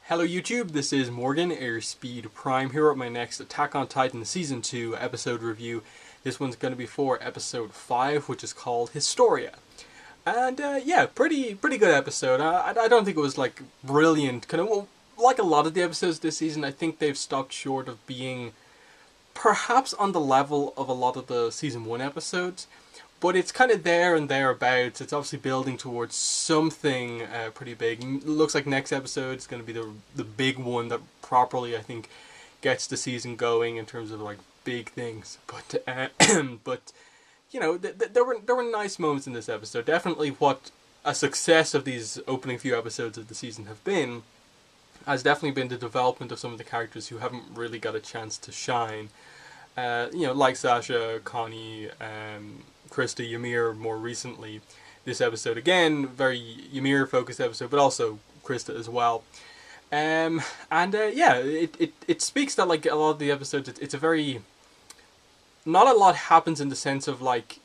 Hello YouTube, this is Morgan, Airspeed Prime, here at my next Attack on Titan Season 2 episode review. This one's going to be for episode 5, which is called Historia. And yeah, pretty good episode. I don't think it was like brilliant, like a lot of the episodes this season. I think they've stopped short of being perhaps on the level of a lot of the Season 1 episodes. But it's kind of there and thereabouts. It's obviously building towards something pretty big. Looks like next episode is going to be the big one that properly, I think, gets the season going in terms of like big things. But but you know, there were nice moments in this episode. Definitely, what a success of these opening few episodes of the season have been has definitely been the development of some of the characters who haven't really got a chance to shine. Like Sasha, Connie, Krista, Ymir more recently. This episode, again, very Ymir focused episode, but also Krista as well. It speaks that like a lot of the episodes, it's a very... Not a lot happens in the sense of like,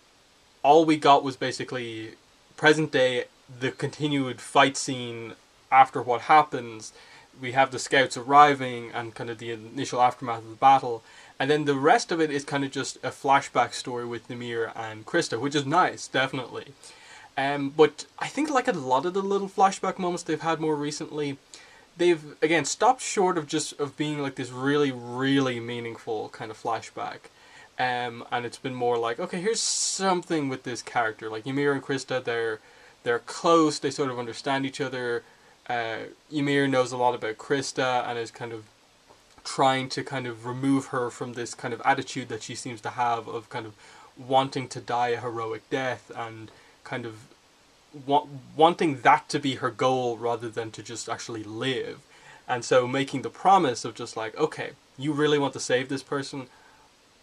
all we got was basically present day, the continued fight scene after what happens. We have the scouts arriving and kind of the initial aftermath of the battle. And then the rest of it is kind of just a flashback story with Ymir and Krista, which is nice, definitely. But I think like a lot of the little flashback moments they've had more recently, they've, again, stopped short of being like this really, really meaningful kind of flashback. And it's been more like, okay, here's something with this character. Like Ymir and Krista, they're close, they sort of understand each other. Ymir knows a lot about Krista and is kind of trying to kind of remove her from this kind of attitude that she seems to have of kind of wanting to die a heroic death and kind of wanting that to be her goal rather than to just actually live. And so making the promise of just like, okay, you really want to save this person?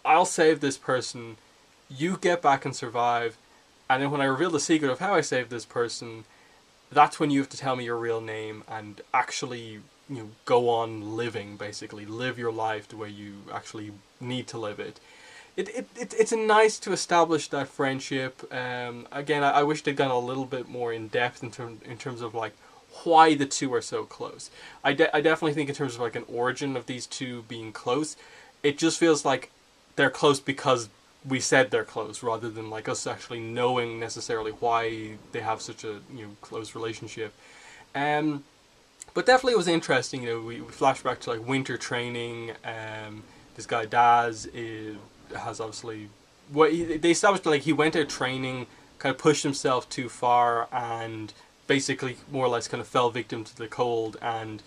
I'll save this person. You get back and survive. And then when I reveal the secret of how I saved this person, that's when you have to tell me your real name and actually, go on living, basically. Live your life the way you actually need to live it. It's nice to establish that friendship. Again, I wish they'd gone a little bit more in depth in terms of like why the two are so close. I definitely think in terms of like an origin of these two being close, it just feels like they're close because we said they're close, rather than like us actually knowing necessarily why they have such a close relationship. But definitely it was interesting. We flash back to like winter training. This guy Daz has obviously they established like he went out training, kind of pushed himself too far, and basically more or less kind of fell victim to the cold. And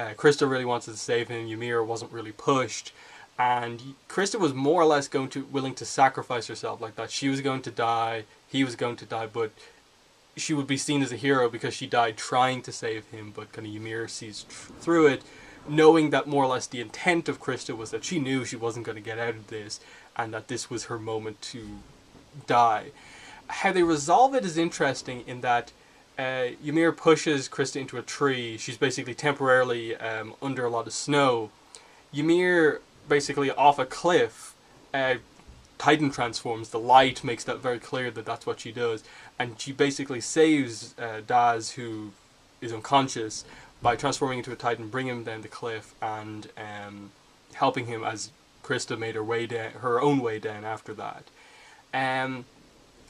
Krista really wanted to save him. Ymir wasn't really pushed. And Krista was more or less willing to sacrifice herself like that. She was going to die, he was going to die, but she would be seen as a hero because she died trying to save him. But kind of Ymir sees through it, knowing that more or less the intent of Krista was that she knew she wasn't going to get out of this, and that this was her moment to die. How they resolve it is interesting in that Ymir pushes Krista into a tree. She's basically temporarily under a lot of snow. Ymir basically off a cliff, Titan transforms. The light makes that very clear that that's what she does, and she basically saves Daz, who is unconscious, by transforming into a Titan, bringing him down the cliff, and helping him as Krista made her own way down after that.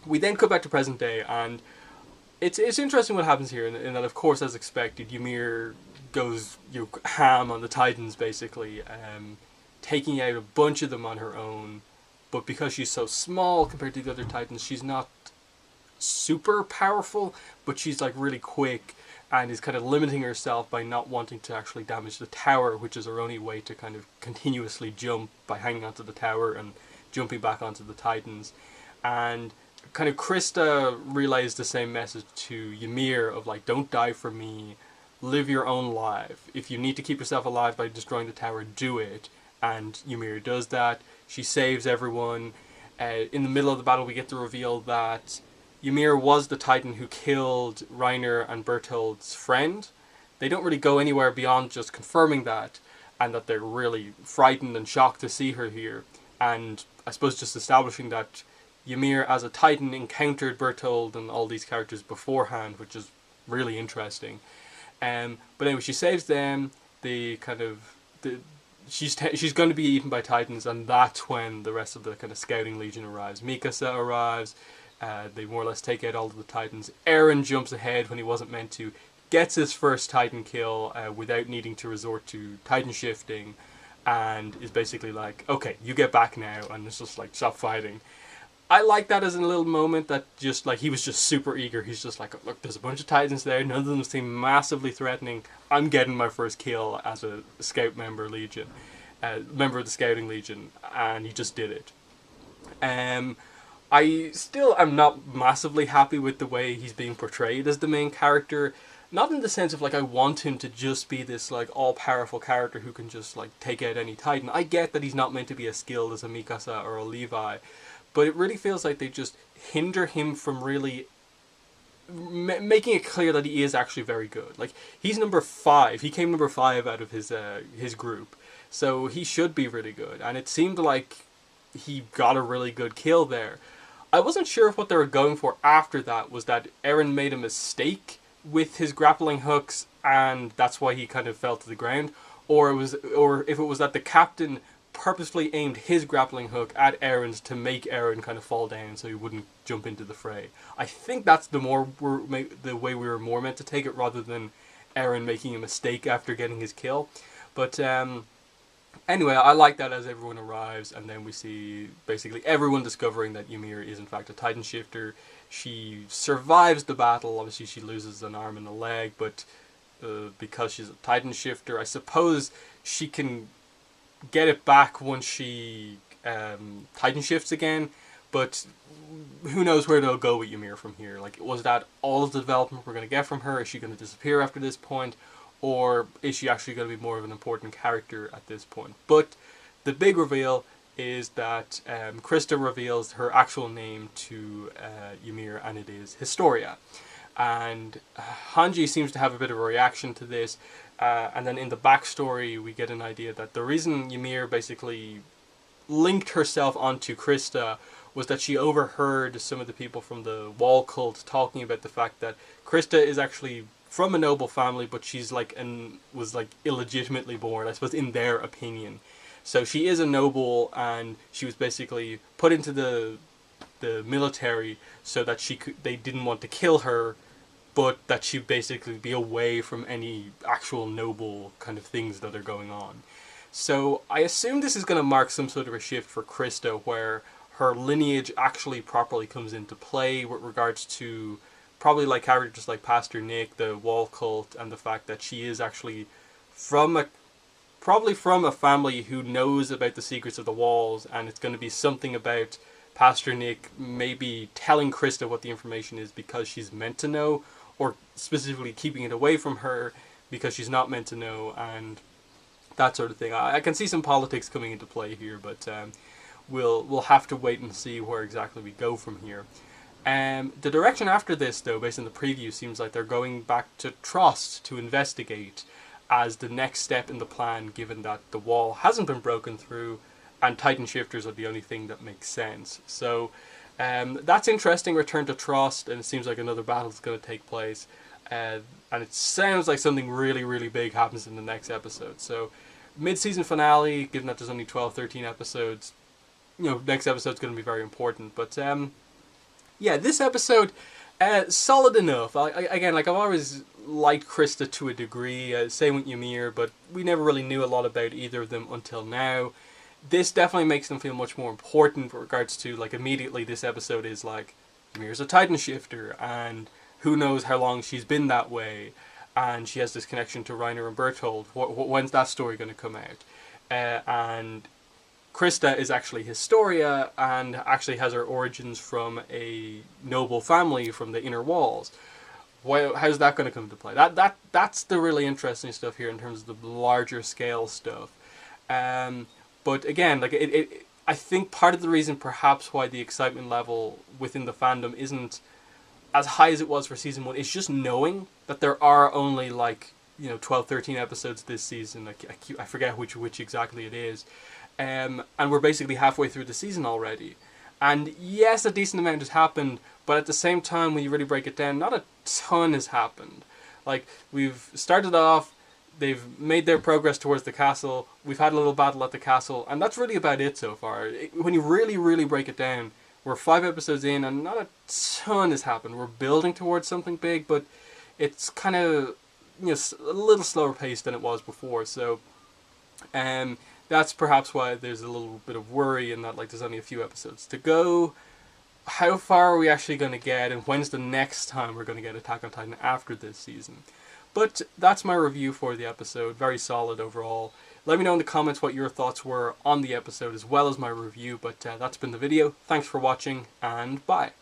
We then come back to present day, and it's interesting what happens here in that, of course, as expected, Ymir goes ham on the Titans, basically, taking out a bunch of them on her own. But because she's so small compared to the other Titans, she's not super powerful, but she's like really quick and is kind of limiting herself by not wanting to actually damage the tower, which is her only way to kind of continuously jump, by hanging onto the tower and jumping back onto the Titans. And kind of Krista relays the same message to Ymir of like, don't die for me, live your own life. If you need to keep yourself alive by destroying the tower, do it. And Ymir does that. She saves everyone. In the middle of the battle, we get the reveal that Ymir was the Titan who killed Reiner and Berthold's friend. They don't really go anywhere beyond just confirming that, and that they're really frightened and shocked to see her here. And I suppose just establishing that Ymir as a Titan encountered Berthold and all these characters beforehand, which is really interesting. But anyway, she saves them. The kind of she's going to be eaten by Titans, and that's when the rest of the kind of scouting legion arrives. Mikasa arrives. They more or less take out all of the Titans. Eren jumps ahead when he wasn't meant to, gets his first Titan kill without needing to resort to Titan shifting, and is basically like, okay, you get back now, and it's just like, stop fighting. I like that as a little moment that just like, he was just super eager. He's just like, look, there's a bunch of Titans there, none of them seem massively threatening. I'm getting my first kill as a scout member of the scouting legion, and he just did it. I still am not massively happy with the way he's being portrayed as the main character. Not in the sense of like, I want him to just be this like all-powerful character who can just like take out any Titan. I get that he's not meant to be as skilled as a Mikasa or a Levi, but it really feels like they just hinder him from really making it clear that he is actually very good. Like, he's number 5. He came number 5 out of his group, so he should be really good. And it seemed like he got a really good kill there. I wasn't sure if what they were going for after that was that Eren made a mistake with his grappling hooks, and that's why he kind of fell to the ground, or if it was that the captain purposefully aimed his grappling hook at Eren's to make Eren kind of fall down so he wouldn't jump into the fray. I think that's the way we were more meant to take it, rather than Eren making a mistake after getting his kill. But anyway, I like that as everyone arrives, and then we see basically everyone discovering that Ymir is in fact a Titan shifter. She survives the battle. Obviously she loses an arm and a leg, but because she's a Titan shifter, I suppose she can get it back once she Titan shifts again, but who knows where they'll go with Ymir from here. Like, was that all of the development we're going to get from her? Is she going to disappear after this point? Or is she actually going to be more of an important character at this point? But the big reveal is that Krista reveals her actual name to Ymir, and it is Historia. And Hanji seems to have a bit of a reaction to this. And then in the backstory, we get an idea that the reason Ymir basically linked herself onto Krista was that she overheard some of the people from the Wall cult talking about the fact that Krista is actually from a noble family, but she's like was like illegitimately born, I suppose, in their opinion. So she is a noble, and she was basically put into the military so that they didn't want to kill her, but that she'd basically be away from any actual noble kind of things that are going on. So I assume this is going to mark some sort of a shift for Krista, where her lineage actually properly comes into play with regards to probably like characters like Pastor Nick, the Wall cult, and the fact that she is actually probably from a family who knows about the secrets of the Walls, and it's going to be something about Pastor Nick maybe telling Krista what the information is because she's meant to know, or specifically keeping it away from her because she's not meant to know, and that sort of thing. I can see some politics coming into play here, but we'll have to wait and see where exactly we go from here. The direction after this, though, based on the preview, seems like they're going back to Trost to investigate as the next step in the plan, given that the Wall hasn't been broken through and Titan shifters are the only thing that makes sense. So that's interesting. Return to Trost, and it seems like another battle is going to take place. And it sounds like something really, really big happens in the next episode. So mid-season finale, given that there's only 12, 13 episodes, next episode's going to be very important. But yeah, this episode, solid enough. Again, I've always liked Krista to a degree, same with Ymir, but we never really knew a lot about either of them until now. This definitely makes them feel much more important with regards to, like, immediately this episode is like, Ymir's a Titan shifter, and who knows how long she's been that way, and she has this connection to Reiner and Berthold. When's that story going to come out? And Krista is actually Historia, and actually has her origins from a noble family from the Inner Walls. How's that going to come to play? That's the really interesting stuff here in terms of the larger scale stuff. But again, like I think part of the reason perhaps why the excitement level within the fandom isn't as high as it was for season 1 is just knowing that there are only 12, 13 episodes this season. I forget which exactly it is. And we're basically halfway through the season already. And yes, a decent amount has happened, but at the same time, when you really break it down, not a ton has happened. Like, we've started off, they've made their progress towards the castle, we've had a little battle at the castle, and that's really about it so far. When you really, really break it down, we're 5 episodes in and not a ton has happened. We're building towards something big, but it's kind of, a little slower paced than it was before. So, that's perhaps why there's a little bit of worry in that, like, there's only a few episodes to go. How far are we actually going to get, and when's the next time we're going to get Attack on Titan after this season? But that's my review for the episode. Very solid overall. Let me know in the comments what your thoughts were on the episode as well as my review. But that's been the video. Thanks for watching, and bye.